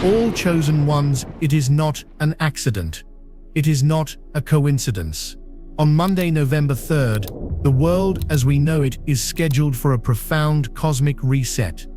all chosen ones, it is not an accident. It is not a coincidence. On Monday, November 3rd, the world as we know it is scheduled for a profound cosmic reset.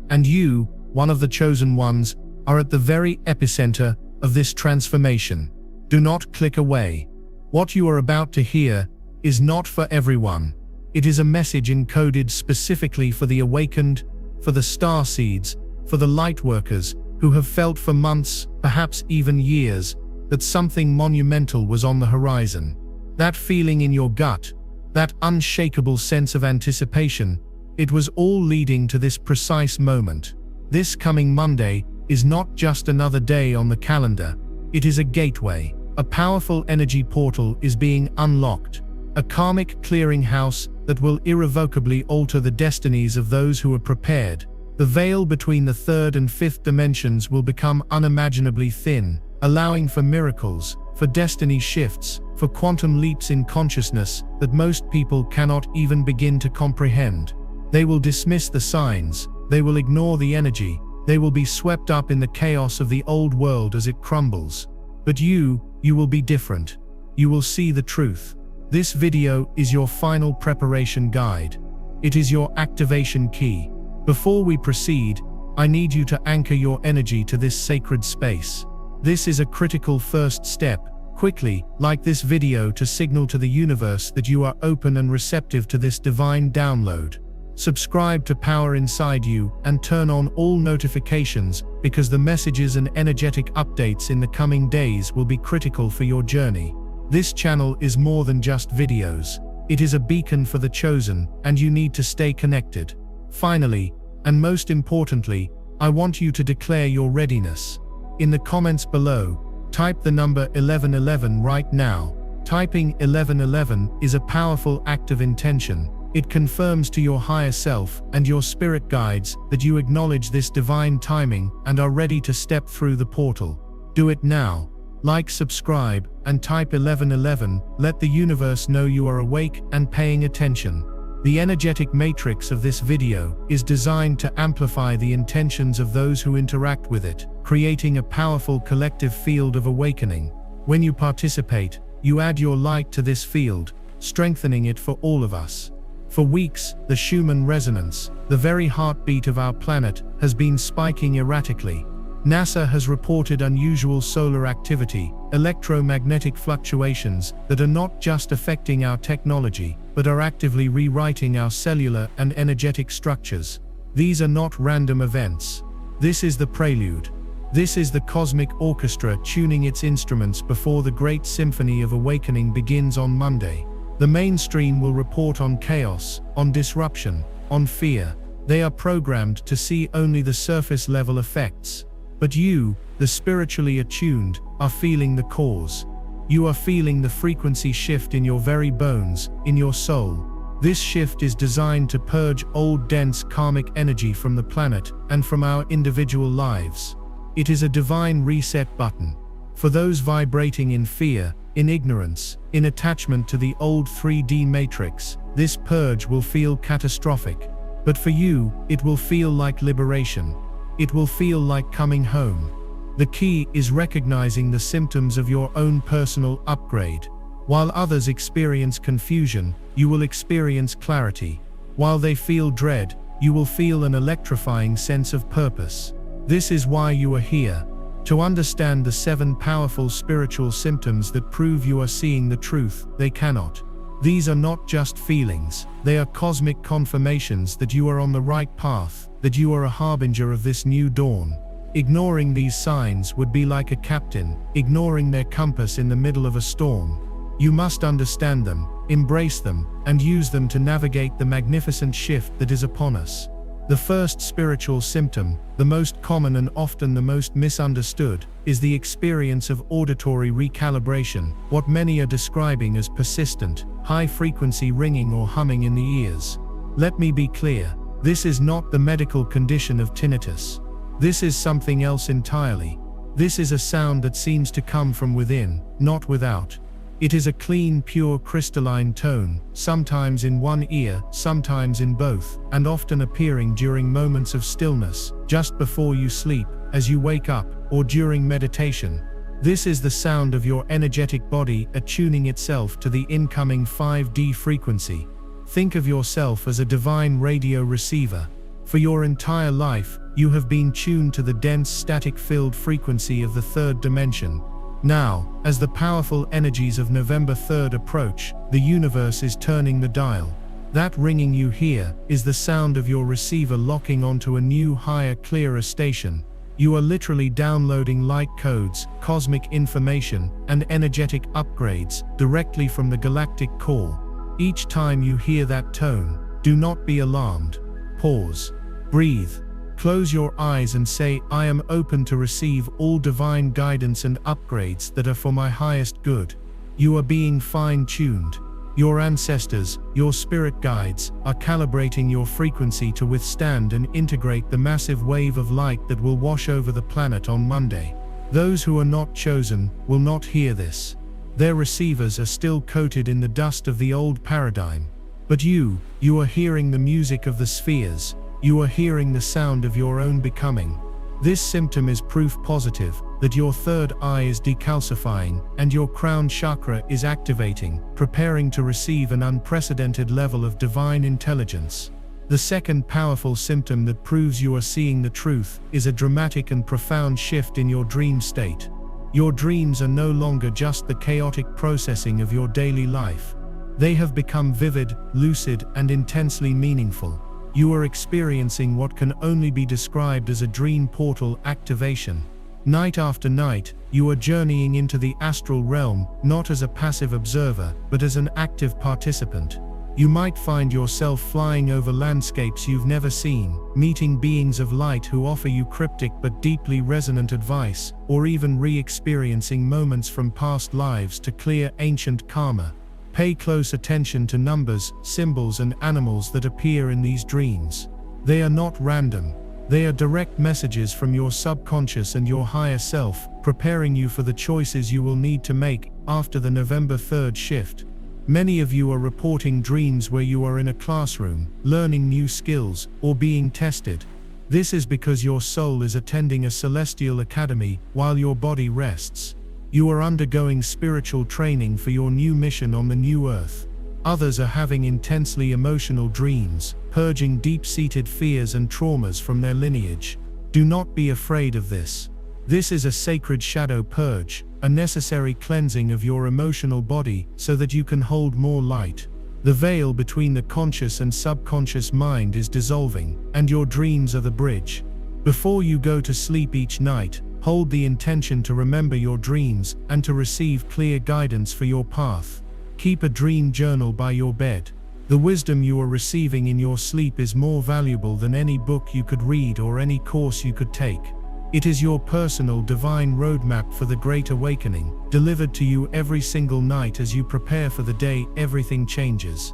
And you, one of the chosen ones, are at the very epicenter of this transformation. Do not click away. What you are about to hear is not for everyone. It is a message encoded specifically for the awakened, for the starseeds, for the lightworkers who have felt for months, perhaps even years, that something monumental was on the horizon. That feeling in your gut, that unshakable sense of anticipation, it was all leading to this precise moment. This coming Monday is not just another day on the calendar. It is a gateway. A powerful energy portal is being unlocked. A karmic clearinghouse that will irrevocably alter the destinies of those who are prepared. The veil between the third and fifth dimensions will become unimaginably thin, allowing for miracles, for destiny shifts, for quantum leaps in consciousness that most people cannot even begin to comprehend. They will dismiss the signs, they will ignore the energy, they will be swept up in the chaos of the old world as it crumbles. But you will be different. You will see the truth. This video is your final preparation guide. It is your activation key. Before we proceed, I need you to anchor your energy to this sacred space. This is a critical first step. Quickly, like this video to signal to the universe that you are open and receptive to this divine download. Subscribe to Power Inside You and turn on all notifications because the messages and energetic updates in the coming days will be critical for your journey. This channel is more than just videos. It is a beacon for the chosen, and you need to stay connected. Finally, and most importantly, I want you to declare your readiness. In the comments below, type the number 1111 right now. Typing 1111 is a powerful act of intention. It confirms to your higher self and your spirit guides that you acknowledge this divine timing and are ready to step through the portal. Do it now. Like, subscribe, and type 1111. Let the universe know you are awake and paying attention. The energetic matrix of this video is designed to amplify the intentions of those who interact with it, creating a powerful collective field of awakening. When you participate, you add your light to this field, strengthening it for all of us. For weeks, the Schumann resonance, the very heartbeat of our planet, has been spiking erratically. NASA has reported unusual solar activity, electromagnetic fluctuations that are not just affecting our technology, but are actively rewriting our cellular and energetic structures. These are not random events. This is the prelude. This is the cosmic orchestra tuning its instruments before the great symphony of awakening begins on Monday. The mainstream will report on chaos, on disruption, on fear. They are programmed to see only the surface level effects. But you, the spiritually attuned, are feeling the cause. You are feeling the frequency shift in your very bones, in your soul. This shift is designed to purge old dense karmic energy from the planet and from our individual lives. It is a divine reset button. For those vibrating in fear, in ignorance, in attachment to the old 3D matrix, this purge will feel catastrophic. But for you, it will feel like liberation. It will feel like coming home. The key is recognizing the symptoms of your own personal upgrade. While others experience confusion, you will experience clarity. While they feel dread, you will feel an electrifying sense of purpose. This is why you are here. To understand the 7 powerful spiritual symptoms that prove you are seeing the truth, they cannot. These are not just feelings, they are cosmic confirmations that you are on the right path, that you are a harbinger of this new dawn. Ignoring these signs would be like a captain ignoring their compass in the middle of a storm. You must understand them, embrace them, and use them to navigate the magnificent shift that is upon us. The first spiritual symptom, the most common and often the most misunderstood, is the experience of auditory recalibration, what many are describing as persistent, high-frequency ringing or humming in the ears. Let me be clear, this is not the medical condition of tinnitus. This is something else entirely. This is a sound that seems to come from within, not without. It is a clean, pure crystalline tone, sometimes in one ear, sometimes in both, and often appearing during moments of stillness, just before you sleep, as you wake up, or during meditation. This is the sound of your energetic body attuning itself to the incoming 5D frequency. Think of yourself as a divine radio receiver. For your entire life, you have been tuned to the dense static-filled frequency of the third dimension. Now, as the powerful energies of November 3rd approach, the universe is turning the dial. That ringing you hear is the sound of your receiver locking onto a new, higher, clearer station. You are literally downloading light codes, cosmic information, and energetic upgrades directly from the galactic core. Each time you hear that tone, do not be alarmed. Pause. Breathe. Close your eyes and say, "I am open to receive all divine guidance and upgrades that are for my highest good." You are being fine-tuned. Your ancestors, your spirit guides, are calibrating your frequency to withstand and integrate the massive wave of light that will wash over the planet on Monday. Those who are not chosen will not hear this. Their receivers are still coated in the dust of the old paradigm. But you are hearing the music of the spheres. You are hearing the sound of your own becoming. This symptom is proof positive that your third eye is decalcifying and your crown chakra is activating, preparing to receive an unprecedented level of divine intelligence. The second powerful symptom that proves you are seeing the truth is a dramatic and profound shift in your dream state. Your dreams are no longer just the chaotic processing of your daily life. They have become vivid, lucid, and intensely meaningful. You are experiencing what can only be described as a dream portal activation. Night after night, you are journeying into the astral realm, not as a passive observer, but as an active participant. You might find yourself flying over landscapes you've never seen, meeting beings of light who offer you cryptic but deeply resonant advice, or even re-experiencing moments from past lives to clear ancient karma. Pay close attention to numbers, symbols, and animals that appear in these dreams. They are not random. They are direct messages from your subconscious and your higher self, preparing you for the choices you will need to make after the November 3rd shift. Many of you are reporting dreams where you are in a classroom, learning new skills, or being tested. This is because your soul is attending a celestial academy while your body rests. You are undergoing spiritual training for your new mission on the new earth. Others are having intensely emotional dreams, purging deep-seated fears and traumas from their lineage. Do not be afraid of this. This is a sacred shadow purge, a necessary cleansing of your emotional body so that you can hold more light. The veil between the conscious and subconscious mind is dissolving, and your dreams are the bridge. Before you go to sleep each night, hold the intention to remember your dreams and to receive clear guidance for your path. Keep a dream journal by your bed. The wisdom you are receiving in your sleep is more valuable than any book you could read or any course you could take. It is your personal divine roadmap for the Great Awakening, delivered to you every single night as you prepare for the day everything changes.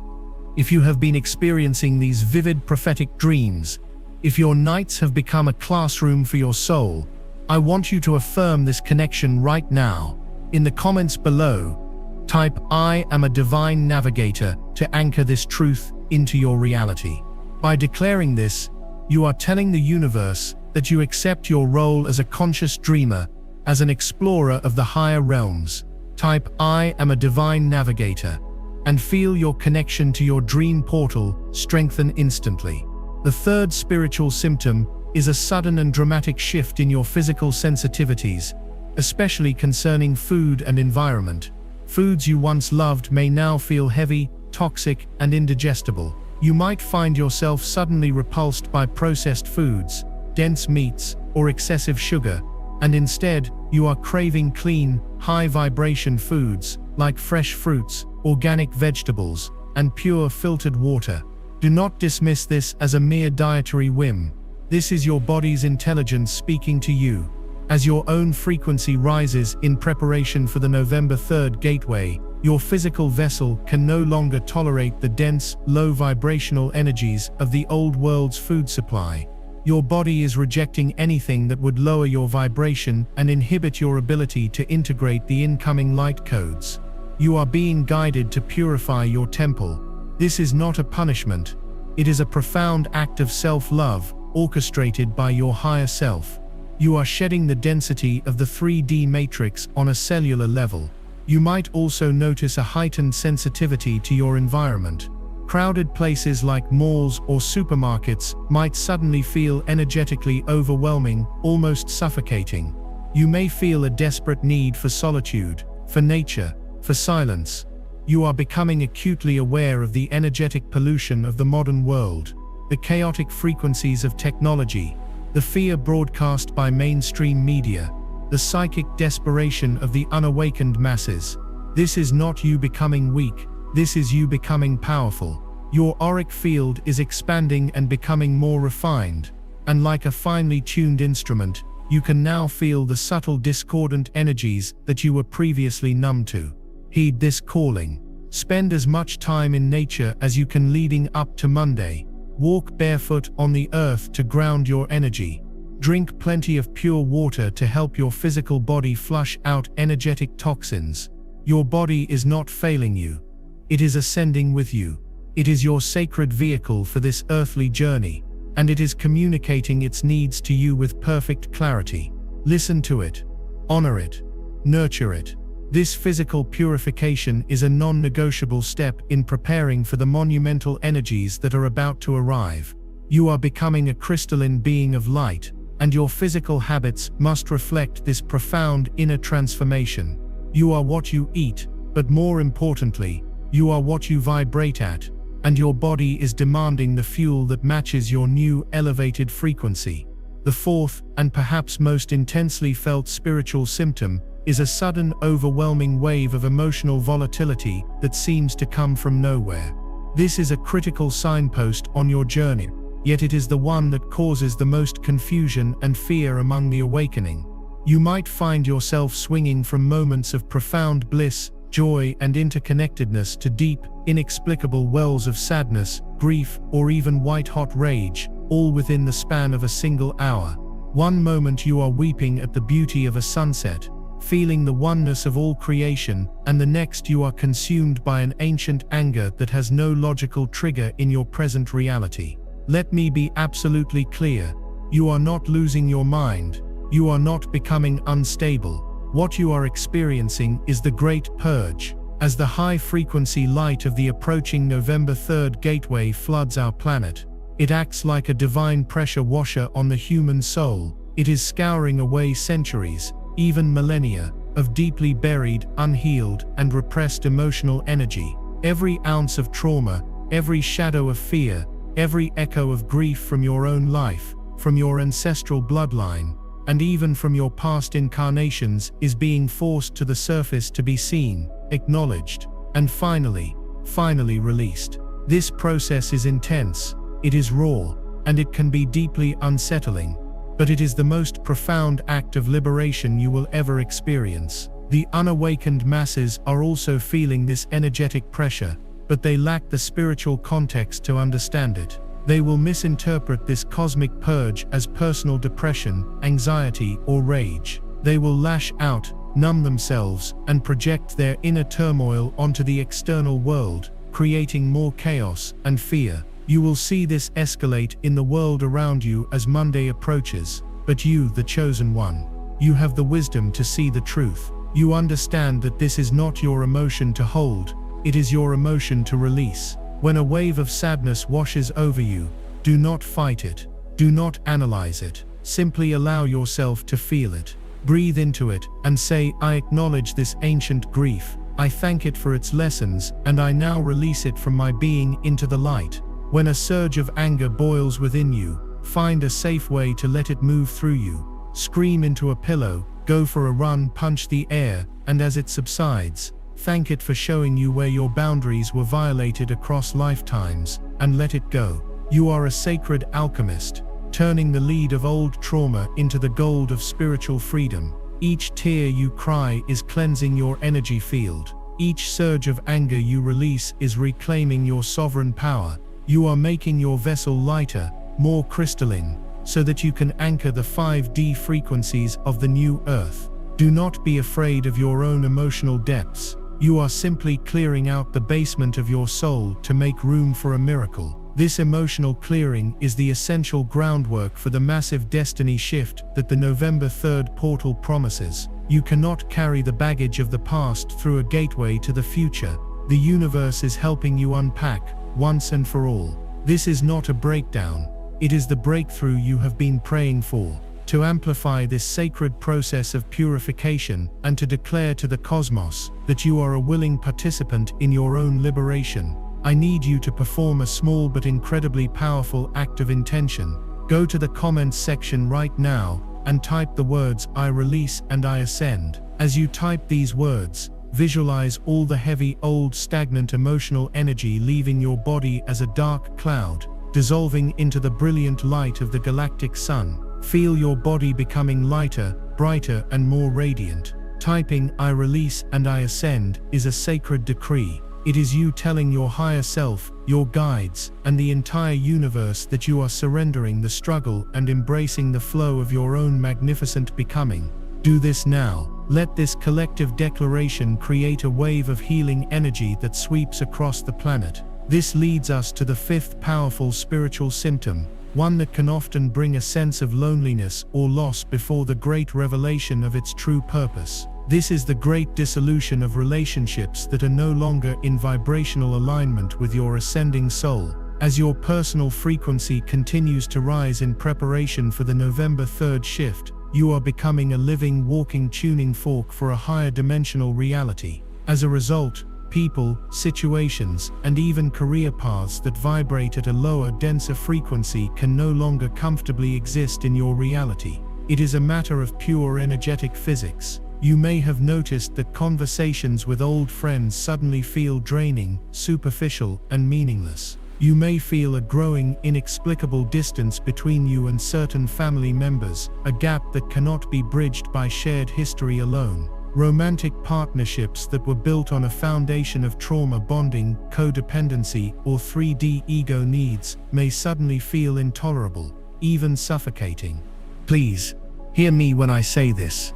If you have been experiencing these vivid prophetic dreams, if your nights have become a classroom for your soul, I want you to affirm this connection right now. In the comments below, type "I am a divine navigator" to anchor this truth into your reality. By declaring this, you are telling the universe that you accept your role as a conscious dreamer, as an explorer of the higher realms. Type "I am a divine navigator" and feel your connection to your dream portal strengthen instantly. The third spiritual symptom is a sudden and dramatic shift in your physical sensitivities, especially concerning food and environment. Foods you once loved may now feel heavy, toxic, and indigestible. You might find yourself suddenly repulsed by processed foods, dense meats, or excessive sugar, and instead, you are craving clean, high-vibration foods like fresh fruits, organic vegetables, and pure filtered water. Do not dismiss this as a mere dietary whim. This is your body's intelligence speaking to you. As your own frequency rises in preparation for the November 3rd gateway, your physical vessel can no longer tolerate the dense, low-vibrational energies of the old world's food supply. Your body is rejecting anything that would lower your vibration and inhibit your ability to integrate the incoming light codes. You are being guided to purify your temple. This is not a punishment. It is a profound act of self-love, orchestrated by your higher self. You are shedding the density of the 3D matrix on a cellular level. You might also notice a heightened sensitivity to your environment. Crowded places like malls or supermarkets might suddenly feel energetically overwhelming, almost suffocating. You may feel a desperate need for solitude, for nature, for silence. You are becoming acutely aware of the energetic pollution of the modern world, the chaotic frequencies of technology, the fear broadcast by mainstream media, the psychic desperation of the unawakened masses. This is not you becoming weak, this is you becoming powerful. Your auric field is expanding and becoming more refined, and like a finely tuned instrument, you can now feel the subtle discordant energies that you were previously numb to. Heed this calling. Spend as much time in nature as you can leading up to Monday. Walk barefoot on the earth to ground your energy. Drink plenty of pure water to help your physical body flush out energetic toxins. Your body is not failing you. It is ascending with you. It is your sacred vehicle for this earthly journey, and it is communicating its needs to you with perfect clarity. Listen to it. Honor it. Nurture it. This physical purification is a non-negotiable step in preparing for the monumental energies that are about to arrive. You are becoming a crystalline being of light, and your physical habits must reflect this profound inner transformation. You are what you eat, but more importantly, you are what you vibrate at, and your body is demanding the fuel that matches your new elevated frequency. The fourth, and perhaps most intensely felt spiritual symptom, is a sudden, overwhelming wave of emotional volatility that seems to come from nowhere. This is a critical signpost on your journey, yet it is the one that causes the most confusion and fear among the awakening. You might find yourself swinging from moments of profound bliss, joy, and interconnectedness to deep, inexplicable wells of sadness, grief, or even white-hot rage, all within the span of a single hour. One moment you are weeping at the beauty of a sunset, feeling the oneness of all creation, and the next you are consumed by an ancient anger that has no logical trigger in your present reality. Let me be absolutely clear. You are not losing your mind. You are not becoming unstable. What you are experiencing is the great purge. As the high-frequency light of the approaching November 3rd gateway floods our planet, it acts like a divine pressure washer on the human soul. It is scouring away centuries, even millennia, of deeply buried, unhealed, and repressed emotional energy. Every ounce of trauma, every shadow of fear, every echo of grief from your own life, from your ancestral bloodline, and even from your past incarnations is being forced to the surface to be seen, acknowledged, and finally released. This process is intense, it is raw, and it can be deeply unsettling. But it is the most profound act of liberation you will ever experience. The unawakened masses are also feeling this energetic pressure, but they lack the spiritual context to understand it. They will misinterpret this cosmic purge as personal depression, anxiety, or rage. They will lash out, numb themselves, and project their inner turmoil onto the external world, creating more chaos and fear. You will see this escalate in the world around you as Monday approaches, but you, the chosen one, you have the wisdom to see the truth. You understand that this is not your emotion to hold, it is your emotion to release. When a wave of sadness washes over you, do not fight it, do not analyze it, simply allow yourself to feel it. Breathe into it and say, I acknowledge this ancient grief, I thank it for its lessons, and I now release it from my being into the light. When a surge of anger boils within you, find a safe way to let it move through you. Scream into a pillow, go for a run, punch the air, and as it subsides, thank it for showing you where your boundaries were violated across lifetimes, and let it go. You are a sacred alchemist, turning the lead of old trauma into the gold of spiritual freedom. Each tear you cry is cleansing your energy field. Each surge of anger you release is reclaiming your sovereign power. You are making your vessel lighter, more crystalline, so that you can anchor the 5D frequencies of the new earth. Do not be afraid of your own emotional depths. You are simply clearing out the basement of your soul to make room for a miracle. This emotional clearing is the essential groundwork for the massive destiny shift that the November 3rd portal promises. You cannot carry the baggage of the past through a gateway to the future. The universe is helping you unpack, once and for all. This is not a breakdown. It is the breakthrough you have been praying for. To amplify this sacred process of purification and to declare to the cosmos that you are a willing participant in your own liberation, I need you to perform a small but incredibly powerful act of intention. Go to the comments section right now and type the words "I release" and "I ascend." As you type these words, visualize all the heavy, old, stagnant emotional energy leaving your body as a dark cloud, dissolving into the brilliant light of the galactic sun. Feel your body becoming lighter, brighter, and more radiant. Typing "I release" and "I ascend" is a sacred decree. It is you telling your higher self, your guides, and the entire universe that you are surrendering the struggle and embracing the flow of your own magnificent becoming. Do this now. Let this collective declaration create a wave of healing energy that sweeps across the planet. This leads us to the fifth powerful spiritual symptom, one that can often bring a sense of loneliness or loss before the great revelation of its true purpose. This is the great dissolution of relationships that are no longer in vibrational alignment with your ascending soul. As your personal frequency continues to rise in preparation for the November 3rd shift, you are becoming a living, walking tuning fork for a higher dimensional reality. As a result, people, situations, and even career paths that vibrate at a lower, denser frequency can no longer comfortably exist in your reality. It is a matter of pure energetic physics. You may have noticed that conversations with old friends suddenly feel draining, superficial, and meaningless. You may feel a growing, inexplicable distance between you and certain family members, a gap that cannot be bridged by shared history alone. Romantic partnerships that were built on a foundation of trauma bonding, codependency, or 3D ego needs may suddenly feel intolerable, even suffocating. Please, hear me when I say this.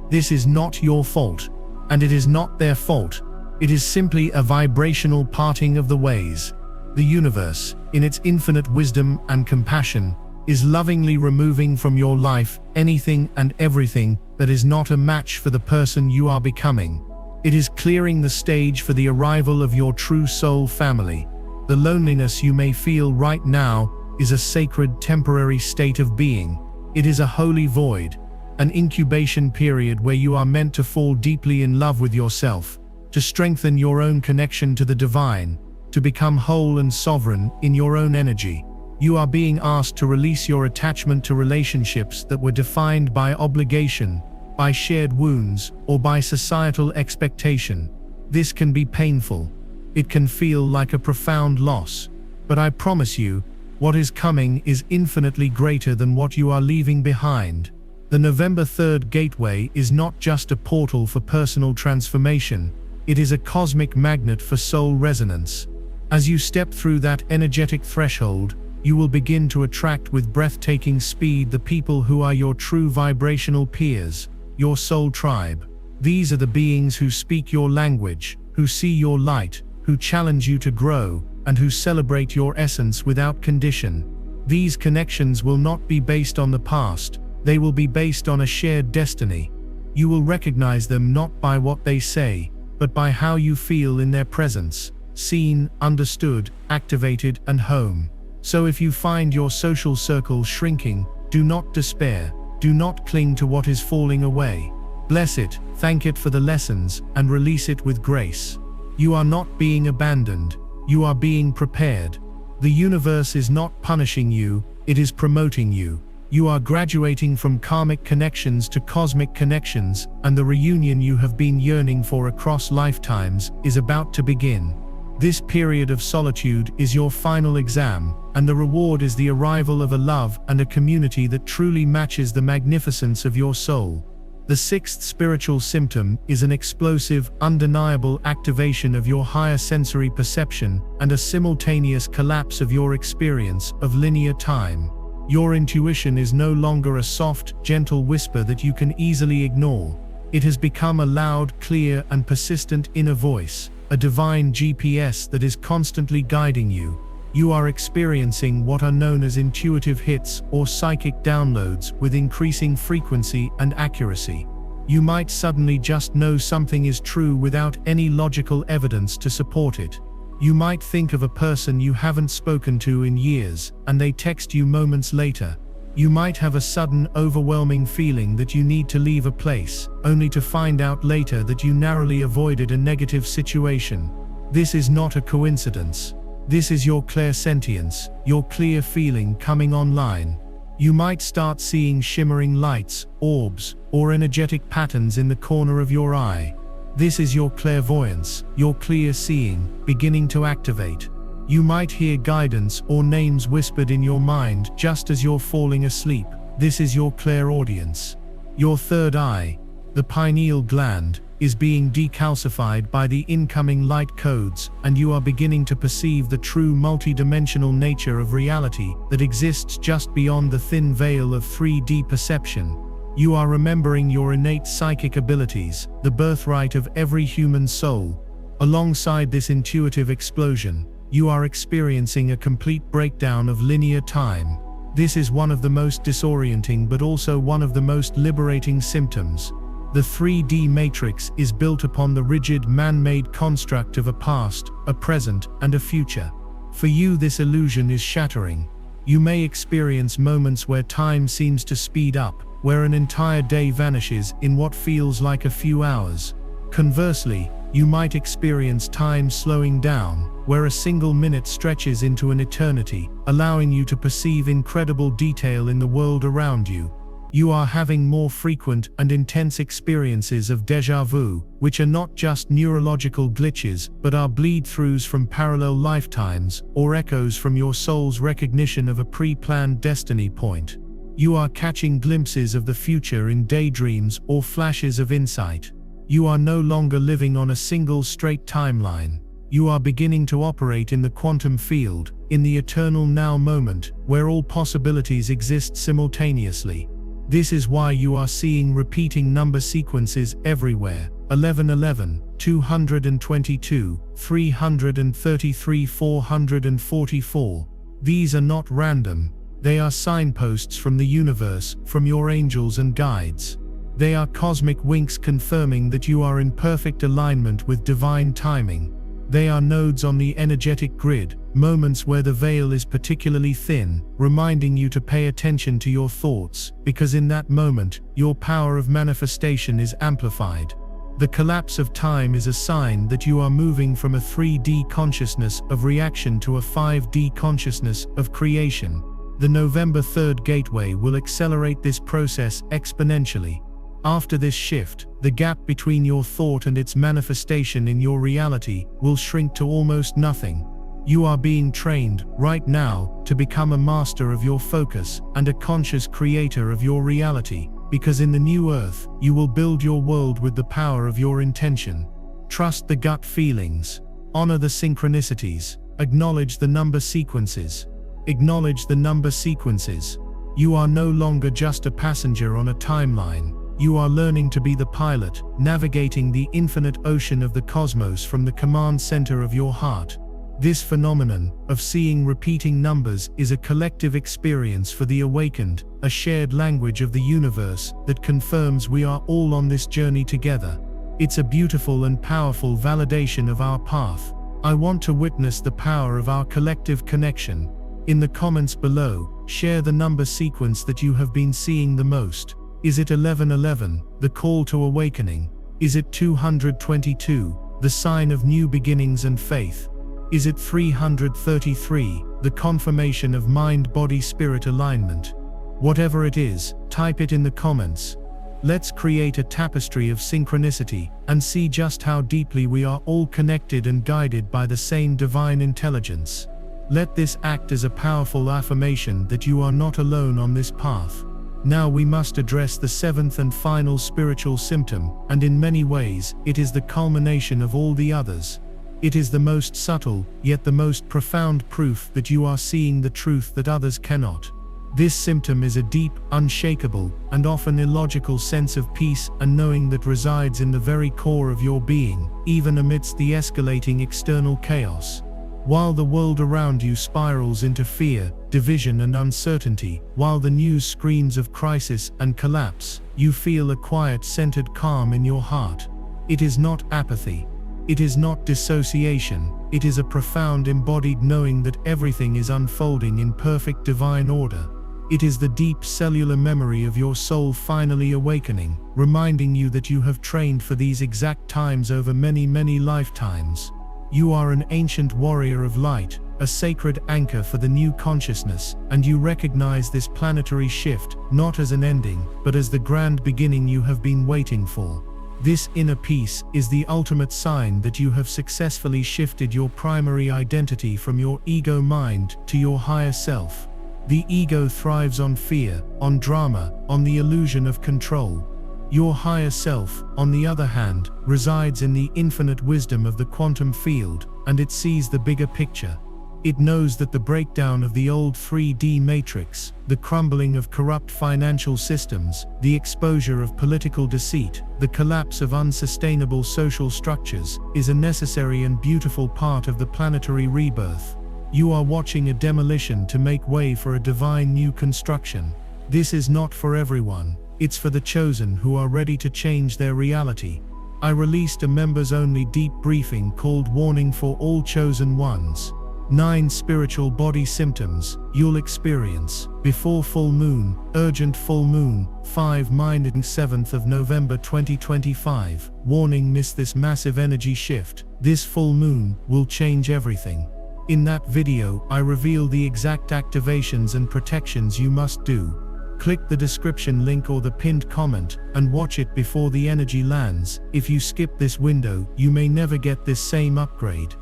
This is not your fault, and it is not their fault. It is simply a vibrational parting of the ways. The universe, in its infinite wisdom and compassion, is lovingly removing from your life anything and everything that is not a match for the person you are becoming. It is clearing the stage for the arrival of your true soul family. The loneliness you may feel right now is a sacred temporary state of being. It is a holy void, an incubation period where you are meant to fall deeply in love with yourself, to strengthen your own connection to the divine, to become whole and sovereign in your own energy. You are being asked to release your attachment to relationships that were defined by obligation, by shared wounds, or by societal expectation. This can be painful. It can feel like a profound loss. But I promise you, what is coming is infinitely greater than what you are leaving behind. The November 3rd gateway is not just a portal for personal transformation, it is a cosmic magnet for soul resonance. As you step through that energetic threshold, you will begin to attract with breathtaking speed the people who are your true vibrational peers, your soul tribe. These are the beings who speak your language, who see your light, who challenge you to grow, and who celebrate your essence without condition. These connections will not be based on the past, they will be based on a shared destiny. You will recognize them not by what they say, but by how you feel in their presence, seen, understood, activated, and home. So if you find your social circle shrinking, do not despair, do not cling to what is falling away. Bless it, thank it for the lessons, and release it with grace. You are not being abandoned, you are being prepared. The universe is not punishing you, it is promoting you. You are graduating from karmic connections to cosmic connections, and the reunion you have been yearning for across lifetimes is about to begin. This period of solitude is your final exam, and the reward is the arrival of a love and a community that truly matches the magnificence of your soul. The sixth spiritual symptom is an explosive, undeniable activation of your higher sensory perception and a simultaneous collapse of your experience of linear time. Your intuition is no longer a soft, gentle whisper that you can easily ignore. It has become a loud, clear, and persistent inner voice, a divine GPS that is constantly guiding you. You are experiencing what are known as intuitive hits or psychic downloads with increasing frequency and accuracy. You might suddenly just know something is true without any logical evidence to support it. You might think of a person you haven't spoken to in years, and they text you moments later. You might have a sudden, overwhelming feeling that you need to leave a place, only to find out later that you narrowly avoided a negative situation. This is not a coincidence. This is your clairsentience, your clear feeling coming online. You might start seeing shimmering lights, orbs, or energetic patterns in the corner of your eye. This is your clairvoyance, your clear seeing, beginning to activate. You might hear guidance or names whispered in your mind just as you're falling asleep. This is your clairaudience. Your third eye, the pineal gland, is being decalcified by the incoming light codes, and you are beginning to perceive the true multidimensional nature of reality that exists just beyond the thin veil of 3D perception. You are remembering your innate psychic abilities, the birthright of every human soul. Alongside this intuitive explosion, you are experiencing a complete breakdown of linear time. This is one of the most disorienting but also one of the most liberating symptoms. The 3D matrix is built upon the rigid man-made construct of a past, a present, and a future. For you, this illusion is shattering. You may experience moments where time seems to speed up, where an entire day vanishes in what feels like a few hours. Conversely, you might experience time slowing down, where a single minute stretches into an eternity, allowing you to perceive incredible detail in the world around you. You are having more frequent and intense experiences of déjà vu, which are not just neurological glitches, but are bleed-throughs from parallel lifetimes, or echoes from your soul's recognition of a pre-planned destiny point. You are catching glimpses of the future in daydreams or flashes of insight. You are no longer living on a single straight timeline. You are beginning to operate in the quantum field, in the eternal now moment, where all possibilities exist simultaneously. This is why you are seeing repeating number sequences everywhere: 1111, 222, 333, 444. These are not random. They are signposts from the universe, from your angels and guides. They are cosmic winks confirming that you are in perfect alignment with divine timing. They are nodes on the energetic grid, moments where the veil is particularly thin, reminding you to pay attention to your thoughts, because in that moment, your power of manifestation is amplified. The collapse of time is a sign that you are moving from a 3D consciousness of reaction to a 5D consciousness of creation. The November 3rd gateway will accelerate this process exponentially. After this shift, the gap between your thought and its manifestation in your reality will shrink to almost nothing. You are being trained, right now, to become a master of your focus and a conscious creator of your reality, because in the new earth, you will build your world with the power of your intention. Trust the gut feelings. Honor the synchronicities. Acknowledge the number sequences. Acknowledge the number sequences. You are no longer just a passenger on a timeline. You are learning to be the pilot, navigating the infinite ocean of the cosmos from the command center of your heart. This phenomenon of seeing repeating numbers is a collective experience for the awakened, a shared language of the universe that confirms we are all on this journey together. It's a beautiful and powerful validation of our path. I want to witness the power of our collective connection. In the comments below, share the number sequence that you have been seeing the most. Is it 1111, the call to awakening? Is it 222, the sign of new beginnings and faith? Is it 333, the confirmation of mind-body-spirit alignment? Whatever it is, type it in the comments. Let's create a tapestry of synchronicity and see just how deeply we are all connected and guided by the same divine intelligence. Let this act as a powerful affirmation that you are not alone on this path. Now we must address the seventh and final spiritual symptom, and in many ways, it is the culmination of all the others. It is the most subtle, yet the most profound proof that you are seeing the truth that others cannot. This symptom is a deep, unshakable, and often illogical sense of peace and knowing that resides in the very core of your being, even amidst the escalating external chaos. While the world around you spirals into fear, division and uncertainty, while the news screams of crisis and collapse, you feel a quiet, centered calm in your heart. It is not apathy. It is not dissociation. It is a profound embodied knowing that everything is unfolding in perfect divine order. It is the deep cellular memory of your soul finally awakening, reminding you that you have trained for these exact times over many, many lifetimes. You are an ancient warrior of light, a sacred anchor for the new consciousness, and you recognize this planetary shift not as an ending, but as the grand beginning you have been waiting for. This inner peace is the ultimate sign that you have successfully shifted your primary identity from your ego mind to your higher self. The ego thrives on fear, on drama, on the illusion of control. Your higher self, on the other hand, resides in the infinite wisdom of the quantum field, and it sees the bigger picture. It knows that the breakdown of the old 3D matrix, the crumbling of corrupt financial systems, the exposure of political deceit, the collapse of unsustainable social structures, is a necessary and beautiful part of the planetary rebirth. You are watching a demolition to make way for a divine new construction. This is not for everyone. It's for the chosen who are ready to change their reality. I released a members-only deep briefing called Warning for All Chosen Ones. 9 spiritual body symptoms you'll experience before full moon, urgent full moon, 5 minded 7th of November 2025. Warning: miss this massive energy shift. This full moon will change everything. In that video, I reveal the exact activations and protections you must do. Click the description link or the pinned comment and watch it before the energy lands. If you skip this window, you may never get this same upgrade.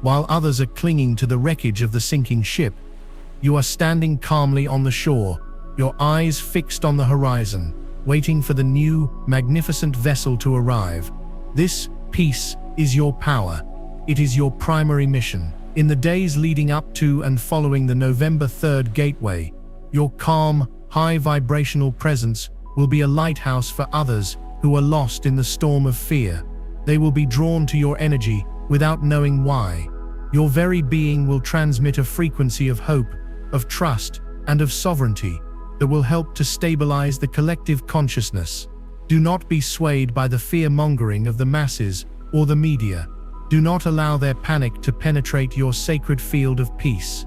While others are clinging to the wreckage of the sinking ship, you are standing calmly on the shore, your eyes fixed on the horizon, waiting for the new, magnificent vessel to arrive. This peace is your power. It is your primary mission. In the days leading up to and following the November 3rd gateway, your calm, high vibrational presence will be a lighthouse for others who are lost in the storm of fear. They will be drawn to your energy without knowing why. Your very being will transmit a frequency of hope, of trust, and of sovereignty that will help to stabilize the collective consciousness. Do not be swayed by the fear-mongering of the masses or the media. Do not allow their panic to penetrate your sacred field of peace.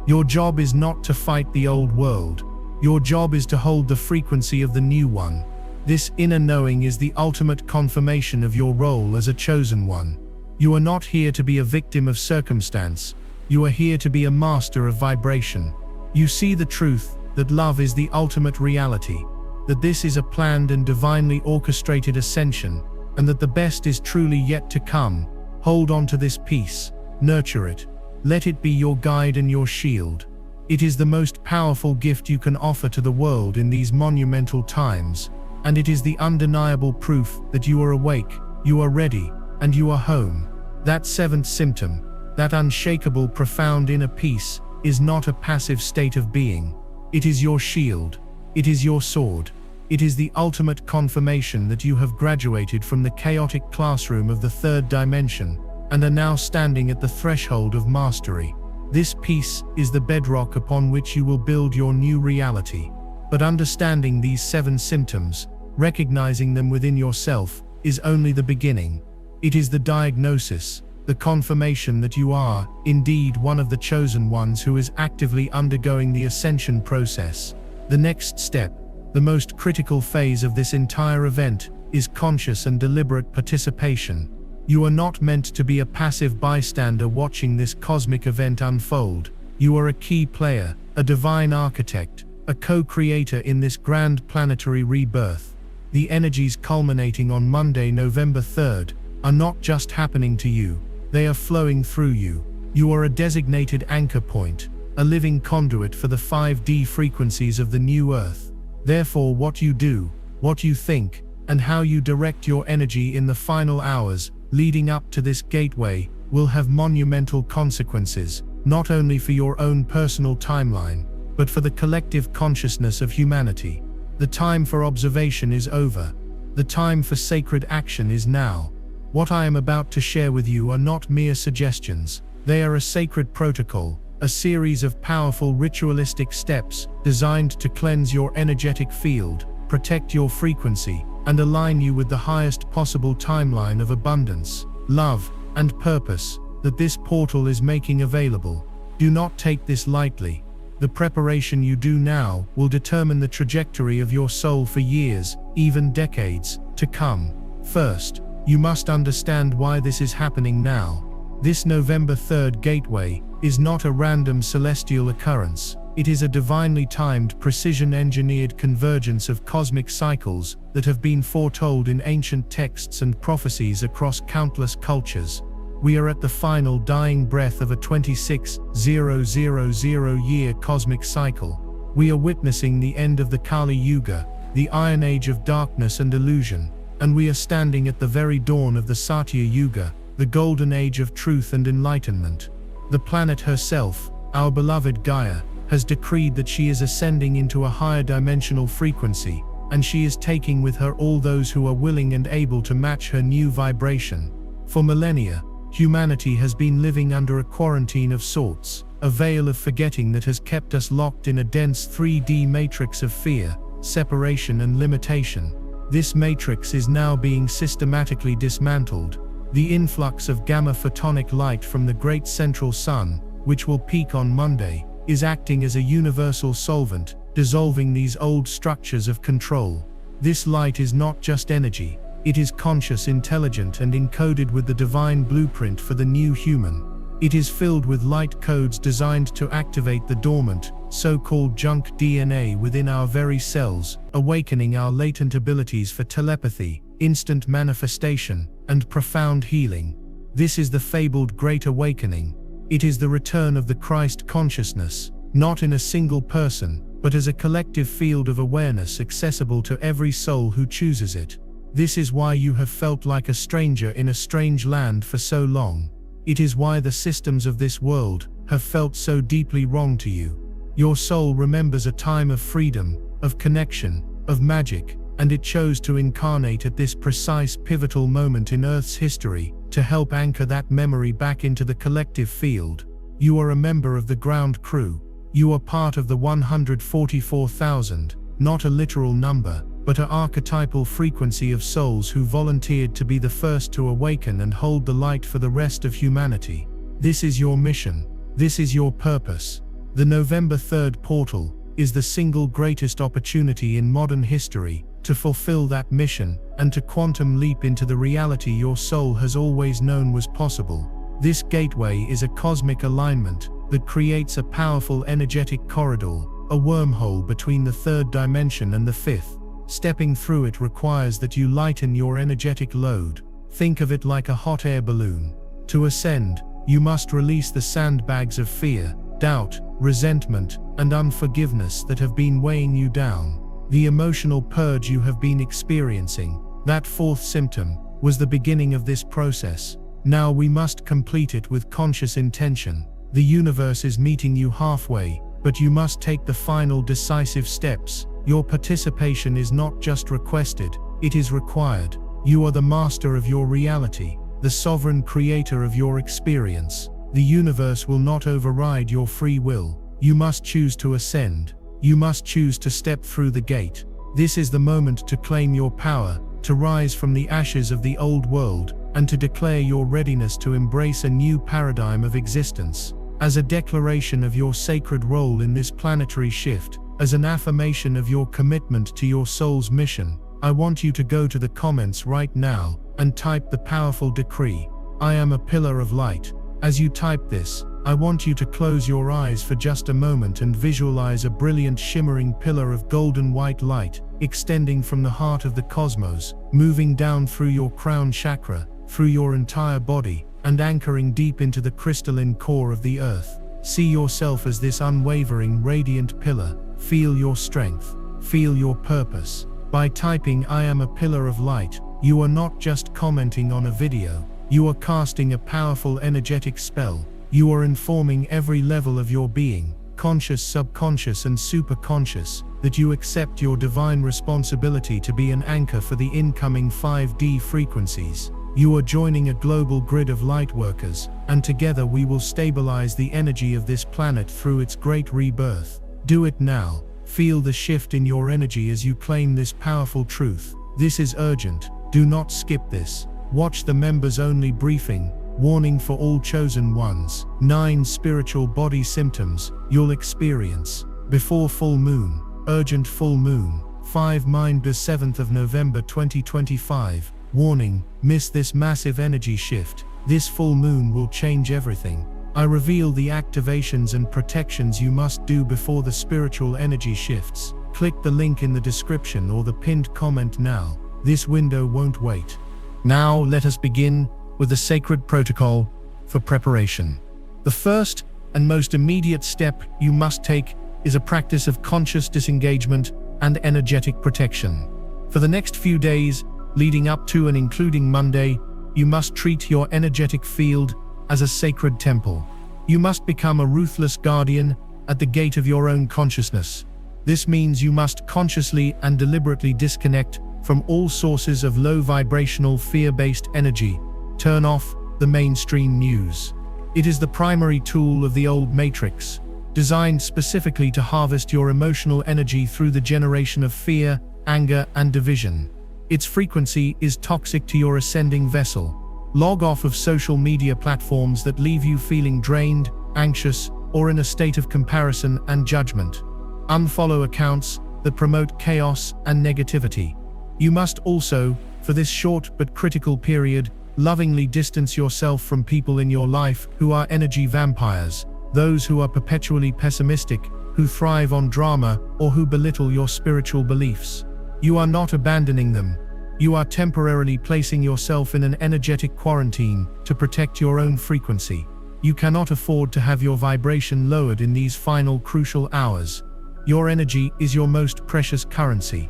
Your job is not to fight the old world. Your job is to hold the frequency of the new one. This inner knowing is the ultimate confirmation of your role as a chosen one. You are not here to be a victim of circumstance. You are here to be a master of vibration. You see the truth that love is the ultimate reality, that this is a planned and divinely orchestrated ascension, and that the best is truly yet to come. Hold on to this peace. Nurture it. Let it be your guide and your shield. It is the most powerful gift you can offer to the world in these monumental times, and it is the undeniable proof that you are awake, you are ready, and you are home. That 7th symptom, that unshakable, profound inner peace, is not a passive state of being. It is your shield. It is your sword. It is the ultimate confirmation that you have graduated from the chaotic classroom of the 3rd dimension and are now standing at the threshold of mastery. This peace is the bedrock upon which you will build your new reality. But understanding these 7 symptoms, recognizing them within yourself, is only the beginning. It is the diagnosis, the confirmation that you are, indeed, one of the chosen ones who is actively undergoing the ascension process. The next step, the most critical phase of this entire event, is conscious and deliberate participation. You are not meant to be a passive bystander watching this cosmic event unfold. You are a key player, a divine architect, a co-creator in this grand planetary rebirth. The energies culminating on Monday, November 3rd, are not just happening to you, they are flowing through you. You are a designated anchor point, a living conduit for the 5D frequencies of the new Earth. Therefore, what you do, what you think, and how you direct your energy in the final hours leading up to this gateway will have monumental consequences, not only for your own personal timeline, but for the collective consciousness of humanity. The time for observation is over. The time for sacred action is now. What I am about to share with you are not mere suggestions. They are a sacred protocol, a series of powerful ritualistic steps designed to cleanse your energetic field, protect your frequency, and align you with the highest possible timeline of abundance, love, and purpose that this portal is making available. Do not take this lightly. The preparation you do now will determine the trajectory of your soul for years, even decades, to come. First, you must understand why this is happening now. This November 3rd gateway is not a random celestial occurrence. It is a divinely timed, precision-engineered convergence of cosmic cycles that have been foretold in ancient texts and prophecies across countless cultures. We are at the final dying breath of a 26,000-year cosmic cycle. We are witnessing the end of the Kali Yuga, the Iron Age of darkness and illusion, and we are standing at the very dawn of the Satya Yuga, the golden age of truth and enlightenment. The planet herself, our beloved Gaia, has decreed that she is ascending into a higher dimensional frequency, and she is taking with her all those who are willing and able to match her new vibration. For millennia, humanity has been living under a quarantine of sorts, a veil of forgetting that has kept us locked in a dense 3D matrix of fear, separation, and limitation. This matrix is now being systematically dismantled. The influx of gamma photonic light from the great central sun, which will peak on Monday, is acting as a universal solvent, dissolving these old structures of control. This light is not just energy. It is conscious, intelligent, and encoded with the divine blueprint for the new human. It is filled with light codes designed to activate the dormant, so-called junk DNA within our very cells, awakening our latent abilities for telepathy, instant manifestation, and profound healing. This is the fabled Great Awakening. It is the return of the Christ consciousness, not in a single person, but as a collective field of awareness accessible to every soul who chooses it. This is why you have felt like a stranger in a strange land for so long. It is why the systems of this world have felt so deeply wrong to you. Your soul remembers a time of freedom, of connection, of magic, and it chose to incarnate at this precise pivotal moment in Earth's history to help anchor that memory back into the collective field. You are a member of the ground crew. You are part of the 144,000, not a literal number, but an archetypal frequency of souls who volunteered to be the first to awaken and hold the light for the rest of humanity. This is your mission. This is your purpose. The November 3rd portal is the single greatest opportunity in modern history to fulfill that mission and to quantum leap into the reality your soul has always known was possible. This gateway is a cosmic alignment that creates a powerful energetic corridor, a wormhole between the third dimension and the fifth. Stepping through it requires that you lighten your energetic load. Think of it like a hot air balloon. To ascend, you must release the sandbags of fear, doubt, resentment, and unforgiveness that have been weighing you down. The emotional purge you have been experiencing, that fourth symptom, was the beginning of this process. Now we must complete it with conscious intention. The universe is meeting you halfway, but you must take the final decisive steps. Your participation is not just requested, it is required. You are the master of your reality, the sovereign creator of your experience. The universe will not override your free will. You must choose to ascend. You must choose to step through the gate. This is the moment to claim your power, to rise from the ashes of the old world, and to declare your readiness to embrace a new paradigm of existence. As a declaration of your sacred role in this planetary shift, as an affirmation of your commitment to your soul's mission, I want you to go to the comments right now and type the powerful decree, "I am a pillar of light." As you type this, I want you to close your eyes for just a moment and visualize a brilliant shimmering pillar of golden white light, extending from the heart of the cosmos, moving down through your crown chakra, through your entire body, and anchoring deep into the crystalline core of the earth. See yourself as this unwavering, radiant pillar. Feel your strength. Feel your purpose. By typing "I am a pillar of light," you are not just commenting on a video. You are casting a powerful energetic spell. You are informing every level of your being, conscious, subconscious, and superconscious, that you accept your divine responsibility to be an anchor for the incoming 5D frequencies. You are joining a global grid of lightworkers, and together we will stabilize the energy of this planet through its great rebirth. Do it now. Feel the shift in your energy as you claim this powerful truth. This is urgent. Do not skip this. Watch the members-only briefing. Warning for all chosen ones. 9 spiritual body symptoms you'll experience before full moon. Urgent full moon. 5 Mind the 7th of November 2025. Warning, miss this massive energy shift. This full moon will change everything. I reveal the activations and protections you must do before the spiritual energy shifts. Click the link in the description or the pinned comment now. This window won't wait. Now let us begin with the sacred protocol for preparation. The first and most immediate step you must take is a practice of conscious disengagement and energetic protection. For the next few days, leading up to and including Monday, you must treat your energetic field as a sacred temple. You must become a ruthless guardian at the gate of your own consciousness. This means you must consciously and deliberately disconnect from all sources of low vibrational fear-based energy. Turn off the mainstream news. It is the primary tool of the old matrix, designed specifically to harvest your emotional energy through the generation of fear, anger, and division. Its frequency is toxic to your ascending vessel. Log off of social media platforms that leave you feeling drained, anxious, or in a state of comparison and judgment. Unfollow accounts that promote chaos and negativity. You must also, for this short but critical period, lovingly distance yourself from people in your life who are energy vampires, those who are perpetually pessimistic, who thrive on drama, or who belittle your spiritual beliefs. You are not abandoning them. You are temporarily placing yourself in an energetic quarantine to protect your own frequency. You cannot afford to have your vibration lowered in these final crucial hours. Your energy is your most precious currency.